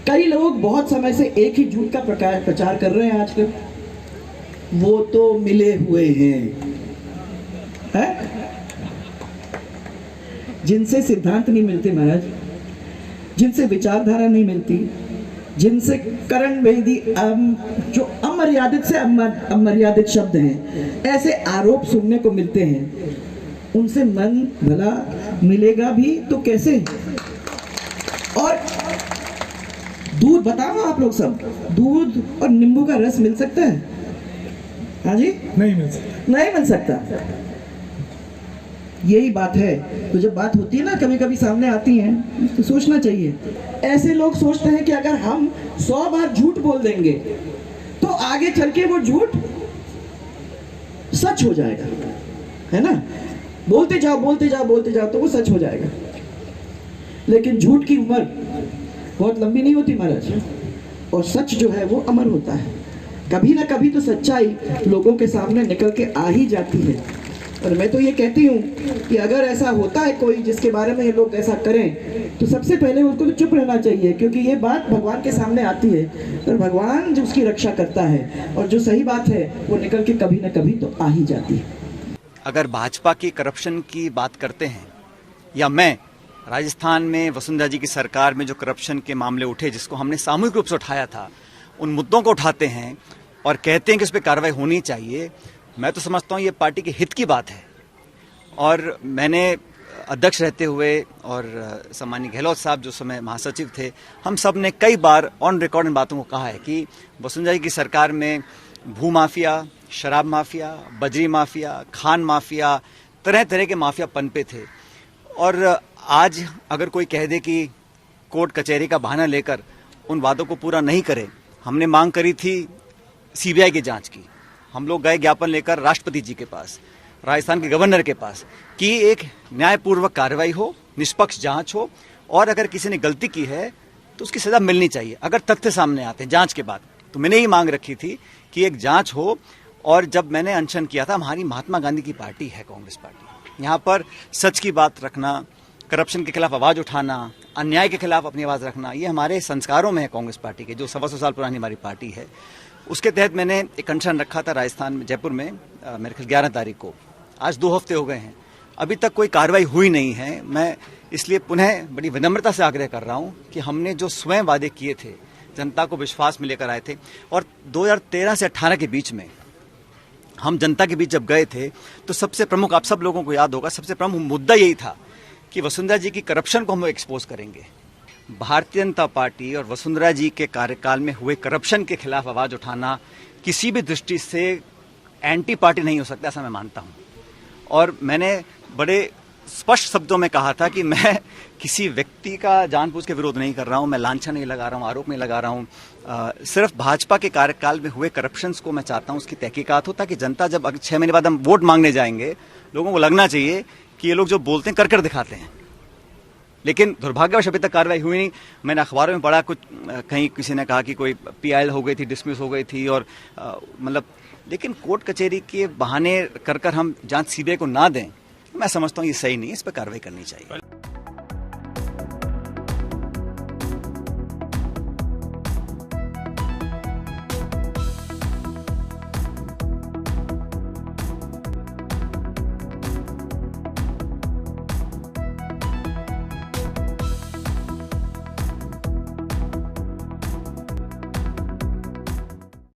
कई लोग बहुत समय से एक ही झूठ का प्रचार कर रहे हैं आजकल, वो तो मिले हुए हैं, जिनसे सिद्धांत नहीं मिलते महाराज, जिनसे विचारधारा नहीं मिलती, जिनसे करण बेदी जो अमर्यादित से अमर्यादित शब्द हैं, ऐसे आरोप सुनने को मिलते हैं, उनसे मन भला मिलेगा भी तो कैसे? और दूध बताओ आप लोग सब, दूध और नींबू का रस मिल सकता है? हाँ जी, नहीं मिल सकता, नहीं मिल सकता। यही बात है। तो जब बात होती है ना, कभी कभी सामने आती है, तो सोचना चाहिए। ऐसे लोग सोचते हैं कि अगर हम 100 बार झूठ बोल देंगे तो आगे चल के वो झूठ सच हो जाएगा, है ना? बोलते जाओ बोलते जाओ बोलते जाओ तो वो सच हो जाएगा। लेकिन झूठ की उम्र बहुत लंबी नहीं होती महाराज, और सच जो है वो अमर होता है। कभी ना कभी तो सच्चाई लोगों के सामने निकल के आ ही जाती है। और मैं तो ये कहती हूँ कि अगर ऐसा होता है कोई जिसके बारे में ये लोग ऐसा करें, तो सबसे पहले उनको तो चुप रहना चाहिए, क्योंकि ये बात भगवान के सामने आती है और भगवान जो उसकी रक्षा करता है, और जो सही बात है वो निकल के कभी ना कभी तो आ ही जाती है। अगर भाजपा की करप्शन की बात करते हैं, या मैं राजस्थान में वसुंधरा जी की सरकार में जो करप्शन के मामले उठे, जिसको हमने सामूहिक रूप से उठाया था, उन मुद्दों को उठाते हैं और कहते हैं कि उस पर कार्रवाई होनी चाहिए, मैं तो समझता हूँ ये पार्टी के हित की बात है। और मैंने अध्यक्ष रहते हुए और सम्मानीय गहलोत साहब जो समय महासचिव थे, हम सब ने कई बार ऑन रिकॉर्ड इन बातों को कहा है कि वसुंधरा जी की सरकार में भू माफिया, शराब माफिया, बजरी माफिया, खान माफिया, तरह तरह के माफिया पनपे थे। और आज अगर कोई कह दे कि कोर्ट कचहरी का बहाना लेकर उन वादों को पूरा नहीं करे, हमने मांग करी थी सीबीआई की जांच की, हम लोग गए ज्ञापन लेकर राष्ट्रपति जी के पास, राजस्थान के गवर्नर के पास, कि एक न्यायपूर्वक कार्रवाई हो, निष्पक्ष जांच हो, और अगर किसी ने गलती की है तो उसकी सजा मिलनी चाहिए अगर तथ्य सामने आते हैं जांच के बाद। तो मैंने ये मांग रखी थी कि एक जांच हो। और जब मैंने अनशन किया था, हमारी महात्मा गांधी की पार्टी है कांग्रेस पार्टी, यहाँ पर सच की बात रखना, करप्शन के खिलाफ आवाज उठाना, अन्याय के खिलाफ अपनी आवाज रखना, ये हमारे संस्कारों में है कांग्रेस पार्टी के, जो 125 साल पुरानी हमारी पार्टी है। उसके तहत मैंने एक अनशन रखा था राजस्थान में, जयपुर में, मेरे ख्याल 11 तारीख को। आज 2 हफ्ते हो गए हैं, अभी तक कोई कार्रवाई हुई नहीं है। मैं इसलिए पुनः बड़ी विनम्रता से आग्रह कर रहा हूं कि हमने जो स्वयं वादे किए थे, जनता को विश्वास में लेकर आए थे, और 2013 से 18 के बीच में हम जनता के बीच जब गए थे, तो सबसे प्रमुख, आप सब लोगों को याद होगा, सबसे प्रमुख मुद्दा यही था कि वसुंधरा जी की करप्शन को हम एक्सपोज करेंगे। भारतीय जनता पार्टी और वसुंधरा जी के कार्यकाल में हुए करप्शन के खिलाफ आवाज उठाना किसी भी दृष्टि से एंटी पार्टी नहीं हो सकता, ऐसा मैं मानता हूं। और मैंने बड़े स्पष्ट शब्दों में कहा था कि मैं किसी व्यक्ति का जानबूझ के विरोध नहीं कर रहा हूं, मैं लांछन नहीं लगा रहा हूं, आरोप नहीं लगा रहा हूं। सिर्फ भाजपा के कार्यकाल में हुए करप्शंस को मैं चाहता हूं उसकी तहकीकात हो, ताकि जनता जब 6 महीने बाद हम वोट मांगने जाएंगे, लोगों को लगना चाहिए कि ये लोग जो बोलते हैं कर दिखाते हैं। लेकिन दुर्भाग्यवश अभी तक कार्रवाई हुई नहीं। मैंने अखबारों में पढ़ा, कुछ कहीं किसी ने कहा कि कोई PIL हो गई थी, डिसमिस हो गई थी, और मतलब, लेकिन कोर्ट कचहरी के बहाने कर हम जांच सीबीआई को ना दें, मैं समझता हूँ ये सही नहीं है, इस पर कार्रवाई करनी चाहिए।